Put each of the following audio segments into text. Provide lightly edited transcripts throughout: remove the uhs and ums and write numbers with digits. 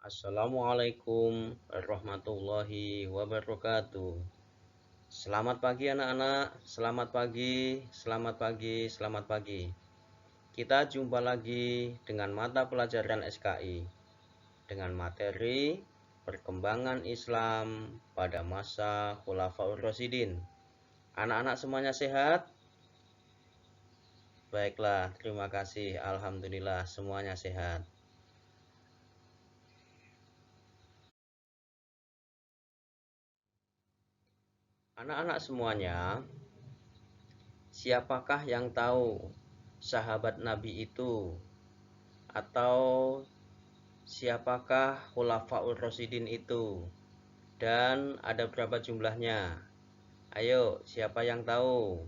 Assalamualaikum warahmatullahi wabarakatuh. Selamat pagi anak-anak, selamat pagi, selamat pagi, selamat pagi. Kita jumpa lagi dengan mata pelajaran SKI dengan materi perkembangan Islam pada masa Khulafaur Rasyidin. Anak-anak semuanya sehat? Baiklah, terima kasih. Alhamdulillah semuanya sehat. Anak-anak semuanya, siapakah yang tahu sahabat Nabi itu? Atau siapakah Khulafaur Rasyidin itu? Dan ada berapa jumlahnya? Ayo, siapa yang tahu?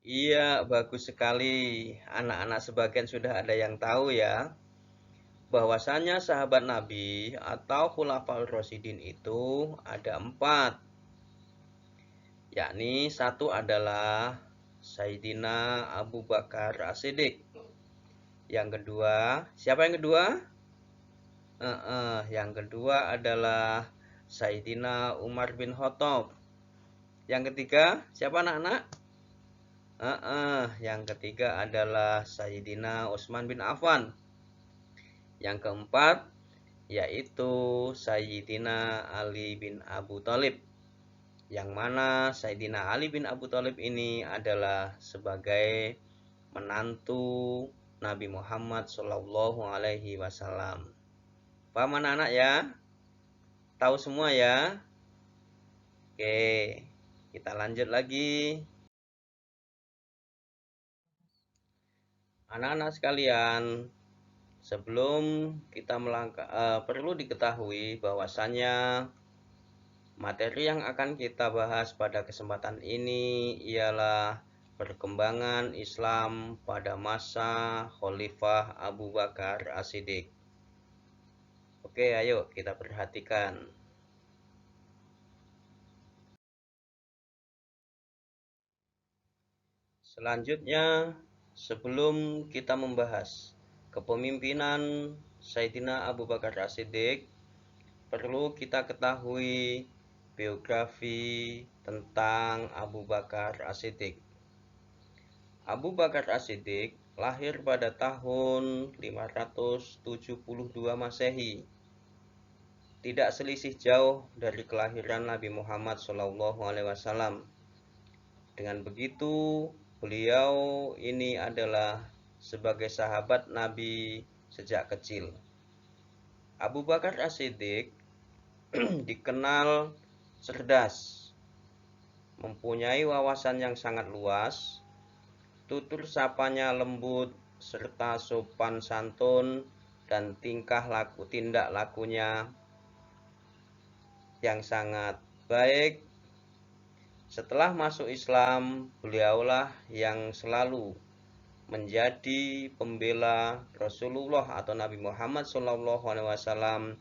Iya, bagus sekali. Anak-anak sebagian sudah ada yang tahu ya, bahwasanya sahabat Nabi atau Khulafaur Rasyidin itu ada 4. Yakni satu adalah Sayyidina Abu Bakar As-Siddiq. Yang kedua, siapa yang kedua? Yang kedua adalah Sayyidina Umar bin Khattab. Yang ketiga, siapa anak-anak? Yang ketiga adalah Sayyidina Utsman bin Affan. Yang keempat yaitu Sayyidina Ali bin Abu Thalib. Yang mana Sayyidina Ali bin Abu Thalib ini adalah sebagai menantu Nabi Muhammad Shallallahu Alaihi Wasallam. Paham anak-anak ya? Tahu semua ya? Oke, kita lanjut lagi. Anak-anak sekalian, sebelum kita melangkah, perlu diketahui bahwasannya materi yang akan kita bahas pada kesempatan ini ialah perkembangan Islam pada masa Khalifah Abu Bakar As-Siddiq. Oke, ayo kita perhatikan. Selanjutnya, sebelum kita membahas kepemimpinan Sayyidina Abu Bakar As-Siddiq, perlu kita ketahui biografi tentang Abu Bakar As-Siddiq. Abu Bakar As-Siddiq lahir pada tahun 572 Masehi. Tidak selisih jauh dari kelahiran Nabi Muhammad SAW. Dengan begitu, beliau ini adalah sebagai sahabat Nabi sejak kecil. Abu Bakar As-Siddiq dikenal cerdas, mempunyai wawasan yang sangat luas, tutur sapanya lembut, serta sopan santun dan tindak lakunya yang sangat baik. Setelah masuk Islam, beliaulah yang selalu menjadi pembela Rasulullah atau Nabi Muhammad SAW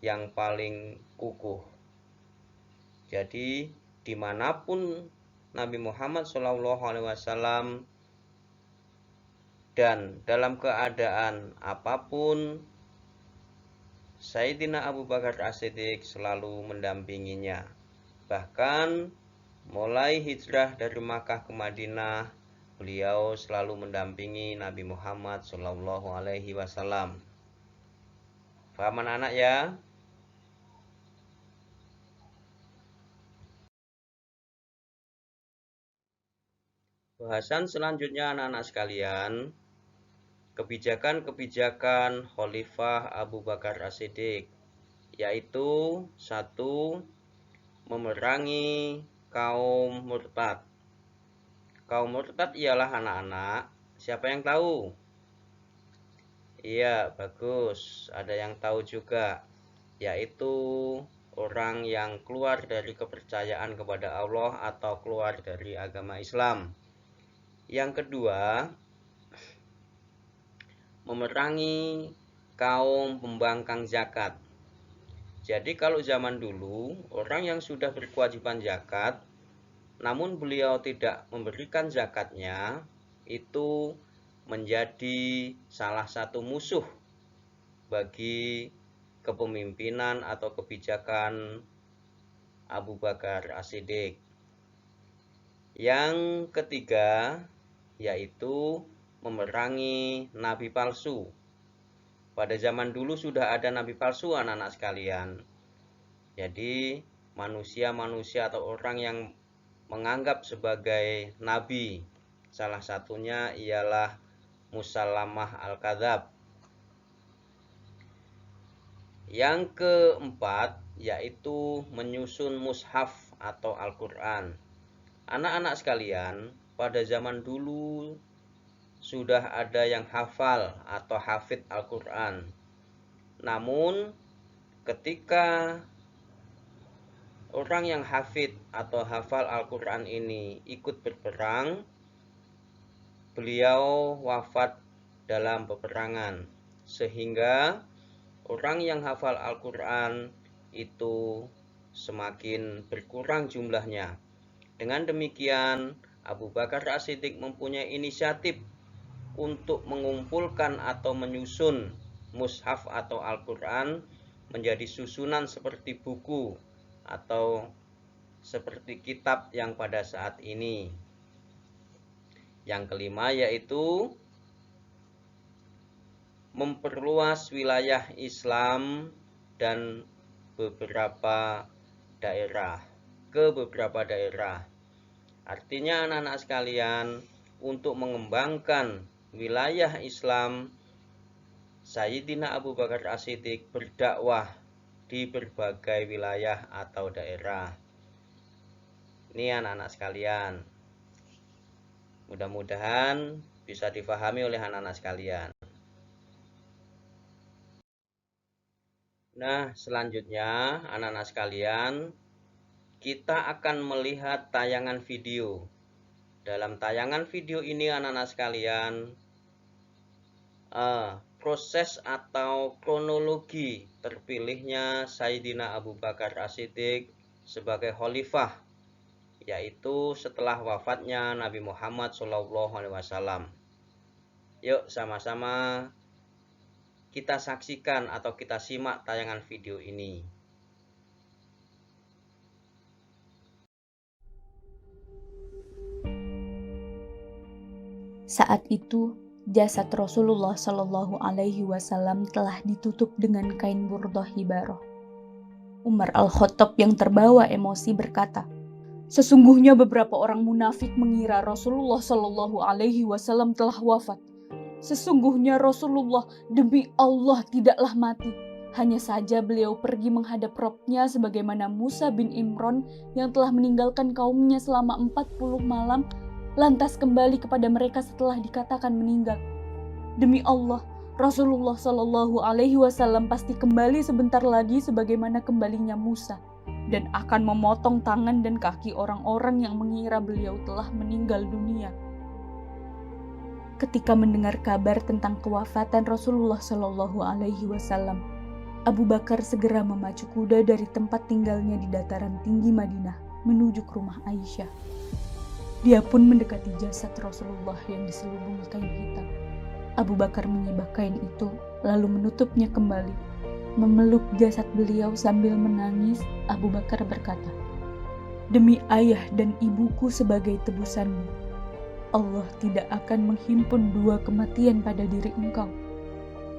yang paling kukuh. Jadi dimanapun Nabi Muhammad SAW dan dalam keadaan apapun, Sayyidina Abu Bakar As-Siddiq selalu mendampinginya. Bahkan mulai hijrah dari Makkah ke Madinah, beliau selalu mendampingi Nabi Muhammad SAW. Paham anak-anak ya? Bahasan selanjutnya anak-anak sekalian, kebijakan-kebijakan Khalifah Abu Bakar As-Siddiq, yaitu 1. Memerangi kaum murtad. Kaum murtad ialah anak-anak. Siapa yang tahu? Iya, bagus. Ada yang tahu juga, yaitu orang yang keluar dari kepercayaan kepada Allah atau keluar dari agama Islam. Yang kedua, memerangi kaum pembangkang zakat. Jadi kalau zaman dulu, orang yang sudah berkewajiban zakat namun beliau tidak memberikan zakatnya, itu menjadi salah satu musuh bagi kepemimpinan atau kebijakan Abu Bakar As-Siddiq. Yang ketiga yaitu memerangi nabi palsu. Pada zaman dulu sudah ada nabi palsu, anak-anak sekalian. Jadi manusia-manusia atau orang yang menganggap sebagai nabi, salah satunya ialah Musailamah Al-Kadzab. Yang keempat yaitu menyusun mushaf atau Al-Quran. Anak-anak sekalian, pada zaman dulu sudah ada yang hafal atau hafid Al-Quran. Namun ketika orang yang hafid atau hafal Al-Quran ini ikut berperang, beliau wafat dalam peperangan, sehingga orang yang hafal Al-Quran itu semakin berkurang jumlahnya. Dengan demikian, Abu Bakar As-Siddiq mempunyai inisiatif untuk mengumpulkan atau menyusun mushaf atau Al-Quran menjadi susunan seperti buku atau seperti kitab yang pada saat ini. Yang kelima yaitu memperluas wilayah Islam dan beberapa daerah ke beberapa daerah. Artinya anak-anak sekalian, untuk mengembangkan wilayah Islam, Sayyidina Abu Bakar As-Siddiq berdakwah di berbagai wilayah atau daerah. Ini anak-anak sekalian, mudah-mudahan bisa difahami oleh anak-anak sekalian. Nah, selanjutnya anak-anak sekalian, kita akan melihat tayangan video. Dalam tayangan video ini anak-anak sekalian, proses atau kronologi terpilihnya Sayyidina Abu Bakar As-Siddiq sebagai khalifah, yaitu setelah wafatnya Nabi Muhammad SAW. Yuk sama-sama kita saksikan atau kita simak tayangan video ini. Saat itu, jasad Rasulullah Shallallahu Alaihi Wasallam telah ditutup dengan kain burdah hibaroh. Umar Al-Khattab yang terbawa emosi berkata, "Sesungguhnya beberapa orang munafik mengira Rasulullah Shallallahu Alaihi Wasallam telah wafat. Sesungguhnya Rasulullah demi Allah tidaklah mati. Hanya saja beliau pergi menghadap Rabb-Nya sebagaimana Musa bin Imran yang telah meninggalkan kaumnya selama 40 malam, lantas kembali kepada mereka setelah dikatakan meninggal. Demi Allah, Rasulullah Shallallahu Alaihi Wasallam pasti kembali sebentar lagi sebagaimana kembalinya Musa, dan akan memotong tangan dan kaki orang-orang yang mengira beliau telah meninggal dunia." Ketika mendengar kabar tentang kewafatan Rasulullah Shallallahu Alaihi Wasallam, Abu Bakar segera memacu kuda dari tempat tinggalnya di dataran tinggi Madinah menuju ke rumah Aisyah. Dia pun mendekati jasad Rasulullah yang diselubungi kain hitam. Abu Bakar menyibak kain itu, lalu menutupnya kembali. Memeluk jasad beliau sambil menangis, Abu Bakar berkata, "Demi ayah dan ibuku sebagai tebusanmu, Allah tidak akan menghimpun dua kematian pada diri engkau.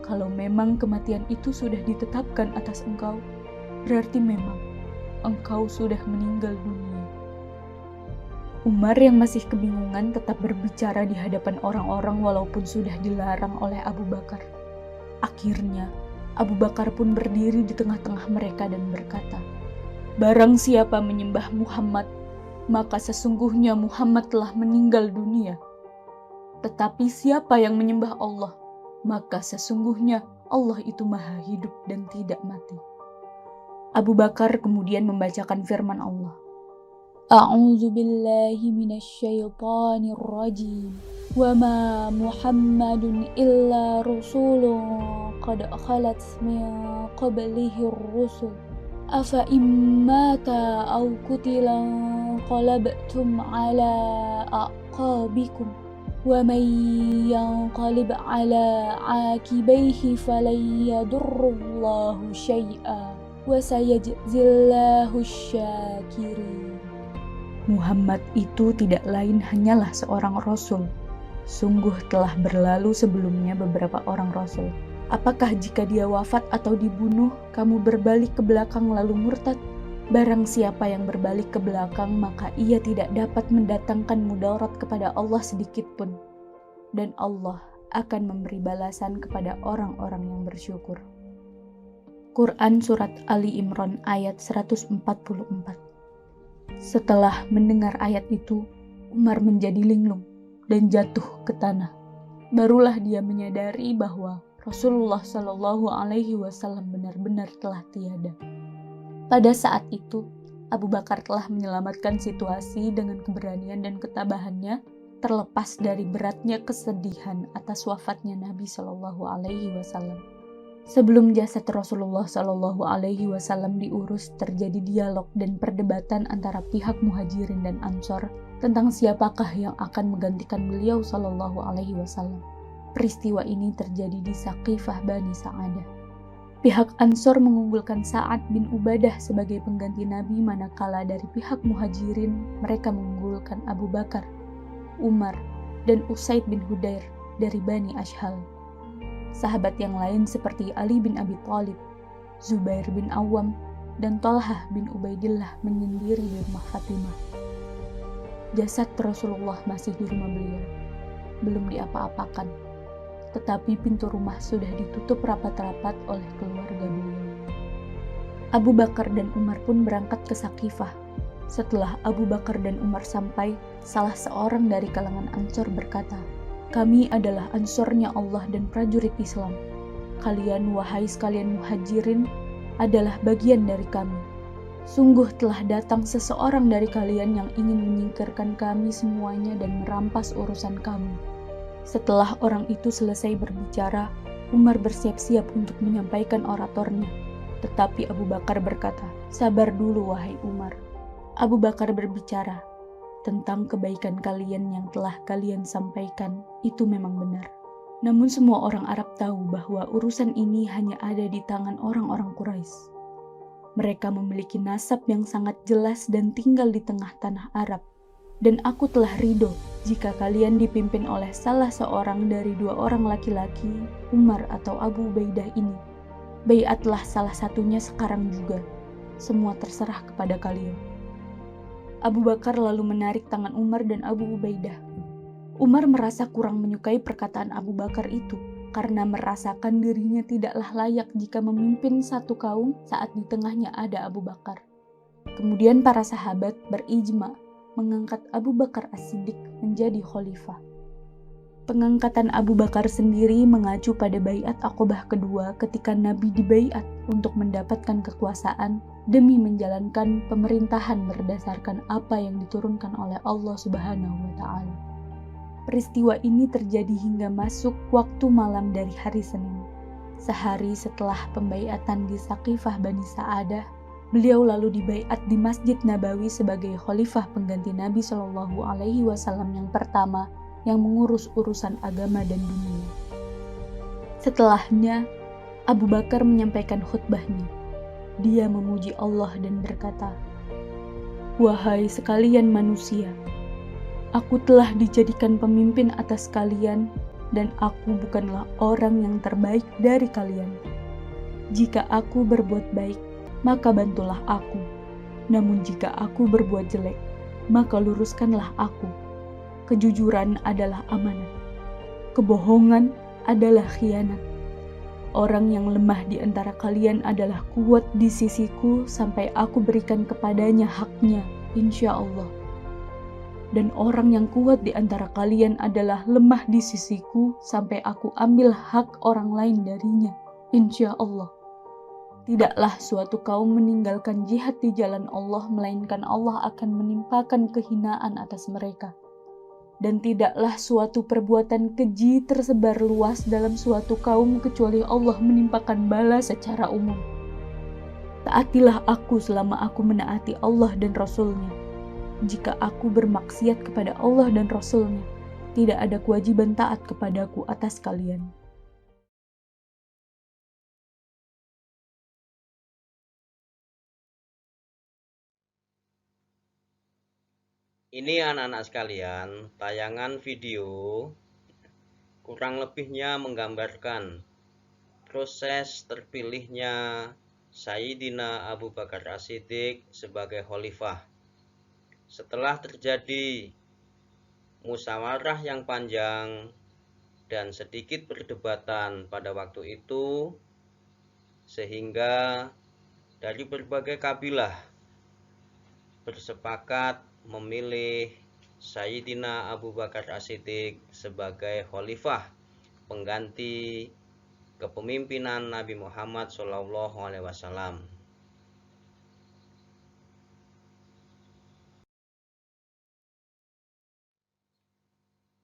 Kalau memang kematian itu sudah ditetapkan atas engkau, berarti memang engkau sudah meninggal dunia." Umar yang masih kebingungan tetap berbicara di hadapan orang-orang walaupun sudah dilarang oleh Abu Bakar. Akhirnya, Abu Bakar pun berdiri di tengah-tengah mereka dan berkata, "Barang siapa menyembah Muhammad, maka sesungguhnya Muhammad telah meninggal dunia. Tetapi siapa yang menyembah Allah, maka sesungguhnya Allah itu maha hidup dan tidak mati." Abu Bakar kemudian membacakan firman Allah, "A'udzu billahi minasyaitonir rajim. Wa ma Muhammadun illa rasulun qad khalat min qablihi ar-rusul. Afa immata aw qutila انقلبتم على أعقابكم ومن ينقلب على عاقبيه فلن يضر الله شيئا وسيجزي الله الشاكرين. Muhammad itu tidak lain hanyalah seorang rasul. Sungguh telah berlalu sebelumnya beberapa orang rasul. Apakah jika dia wafat atau dibunuh, kamu berbalik ke belakang lalu murtad? Barang siapa yang berbalik ke belakang, maka ia tidak dapat mendatangkan mudarat kepada Allah sedikit pun. Dan Allah akan memberi balasan kepada orang-orang yang bersyukur. Quran Surat Ali Imran ayat 144. Setelah mendengar ayat itu, Umar menjadi linglung dan jatuh ke tanah. Barulah dia menyadari bahwa Rasulullah Shallallahu Alaihi Wasallam benar-benar telah tiada. Pada saat itu, Abu Bakar telah menyelamatkan situasi dengan keberanian dan ketabahannya, terlepas dari beratnya kesedihan atas wafatnya Nabi Shallallahu Alaihi Wasallam. Sebelum jasad Rasulullah Shallallahu Alaihi Wasallam diurus, terjadi dialog dan perdebatan antara pihak Muhajirin dan Ansor tentang siapakah yang akan menggantikan beliau Shallallahu Alaihi Wasallam. Peristiwa ini terjadi di Saqifah Bani Sa'adah. Pihak Ansor mengunggulkan Sa'ad bin Ubadah sebagai pengganti Nabi, manakala dari pihak Muhajirin mereka mengunggulkan Abu Bakar, Umar, dan Usaid bin Hudair dari Bani Ashhal. Sahabat yang lain seperti Ali bin Abi Thalib, Zubair bin Awam, dan Thalhah bin Ubaidillah menyendiri di rumah Fatimah. Jasad Rasulullah masih di rumah beliau, belum diapa-apakan. Tetapi pintu rumah sudah ditutup rapat-rapat oleh keluarga beliau. Abu Bakar dan Umar pun berangkat ke Saqifah. Setelah Abu Bakar dan Umar sampai, salah seorang dari kalangan Ansor berkata, "Kami adalah Ansornya Allah dan prajurit Islam. Kalian, wahai sekalian Muhajirin, adalah bagian dari kami. Sungguh telah datang seseorang dari kalian yang ingin menyingkirkan kami semuanya dan merampas urusan kami." Setelah orang itu selesai berbicara, Umar bersiap-siap untuk menyampaikan oratornya. Tetapi Abu Bakar berkata, "Sabar dulu wahai Umar." Abu Bakar berbicara, "Tentang kebaikan kalian yang telah kalian sampaikan, itu memang benar. Namun semua orang Arab tahu bahwa urusan ini hanya ada di tangan orang-orang Quraisy. Mereka memiliki nasab yang sangat jelas dan tinggal di tengah tanah Arab. Dan aku telah ridho jika kalian dipimpin oleh salah seorang dari dua orang laki-laki, Umar atau Abu Ubaidah ini. Baiatlah salah satunya sekarang juga. Semua terserah kepada kalian." Abu Bakar lalu menarik tangan Umar dan Abu Ubaidah. Umar merasa kurang menyukai perkataan Abu Bakar itu, karena merasakan dirinya tidaklah layak jika memimpin satu kaum saat di tengahnya ada Abu Bakar. Kemudian para sahabat berijma mengangkat Abu Bakar As-Siddiq menjadi khalifah. Pengangkatan Abu Bakar sendiri mengacu pada baiat Aqobah kedua ketika Nabi dibaiat untuk mendapatkan kekuasaan demi menjalankan pemerintahan berdasarkan apa yang diturunkan oleh Allah Subhanahu wa Ta'ala. Peristiwa ini terjadi hingga masuk waktu malam dari hari Senin. Sehari setelah pembaiatan di Saqifah Bani Sa'adah, beliau lalu dibaiat di Masjid Nabawi sebagai khalifah pengganti Nabi Shallallahu Alaihi Wasallam yang pertama yang mengurus urusan agama dan dunia. Setelahnya, Abu Bakar menyampaikan khutbahnya. Dia memuji Allah dan berkata, "Wahai sekalian manusia, aku telah dijadikan pemimpin atas kalian dan aku bukanlah orang yang terbaik dari kalian. Jika aku berbuat baik, maka bantulah aku. Namun jika aku berbuat jelek, maka luruskanlah aku. Kejujuran adalah amanat. Kebohongan adalah khianat. Orang yang lemah di antara kalian adalah kuat di sisiku sampai aku berikan kepadanya haknya, insya Allah. Dan orang yang kuat di antara kalian adalah lemah di sisiku sampai aku ambil hak orang lain darinya, insya Allah. Tidaklah suatu kaum meninggalkan jihad di jalan Allah, melainkan Allah akan menimpakan kehinaan atas mereka. Dan tidaklah suatu perbuatan keji tersebar luas dalam suatu kaum kecuali Allah menimpakan bala secara umum. Taatilah aku selama aku menaati Allah dan Rasul-Nya. Jika aku bermaksiat kepada Allah dan Rasul-Nya, tidak ada kewajiban taat kepadaku atas kalian. Ini anak-anak sekalian, tayangan video kurang lebihnya menggambarkan proses terpilihnya Sayyidina Abu Bakar As-Siddiq sebagai khalifah. Setelah terjadi musyawarah yang panjang dan sedikit perdebatan pada waktu itu, sehingga dari berbagai kabilah bersepakat memilih Sayyidina Abu Bakar As-Siddiq sebagai khalifah pengganti kepemimpinan Nabi Muhammad SAW.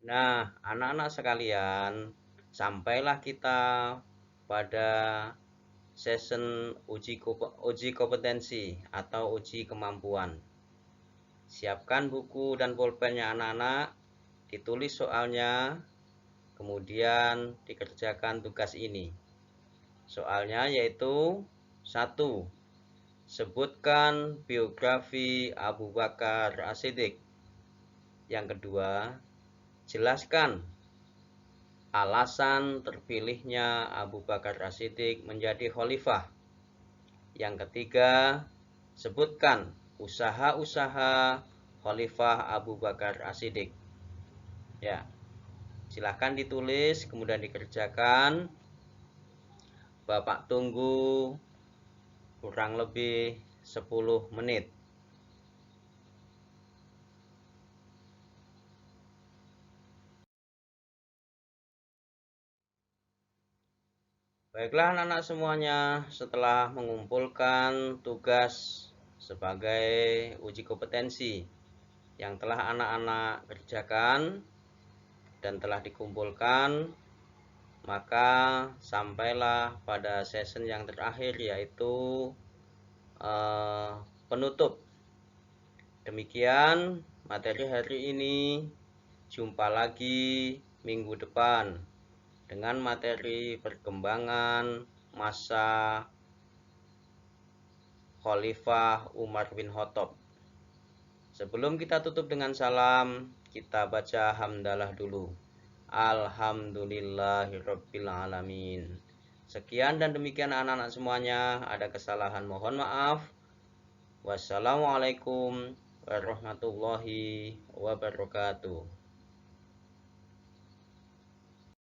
Nah, anak-anak sekalian, sampailah kita pada session uji kompetensi atau uji kemampuan. Siapkan buku dan pulpennya anak-anak, ditulis soalnya, kemudian dikerjakan tugas ini. Soalnya yaitu 1. Sebutkan biografi Abu Bakar As-Siddiq. Yang kedua, jelaskan alasan terpilihnya Abu Bakar As-Siddiq menjadi khalifah. Yang ketiga, sebutkan usaha-usaha khalifah Abu Bakar As-Siddiq. Ya, silahkan ditulis kemudian dikerjakan. Bapak tunggu kurang lebih 10 menit. Baiklah anak-anak semuanya, setelah mengumpulkan tugas sebagai uji kompetensi yang telah anak-anak kerjakan dan telah dikumpulkan, maka sampailah pada session yang terakhir, yaitu penutup. Demikian materi hari ini. Jumpa lagi minggu depan dengan materi perkembangan masa Khalifah Umar bin Khattab. Sebelum kita tutup dengan salam, kita baca hamdalah dulu. Alhamdulillahirabbil alamin. Sekian dan demikian anak-anak semuanya. Ada kesalahan mohon maaf. Wassalamualaikum warahmatullahi wabarakatuh.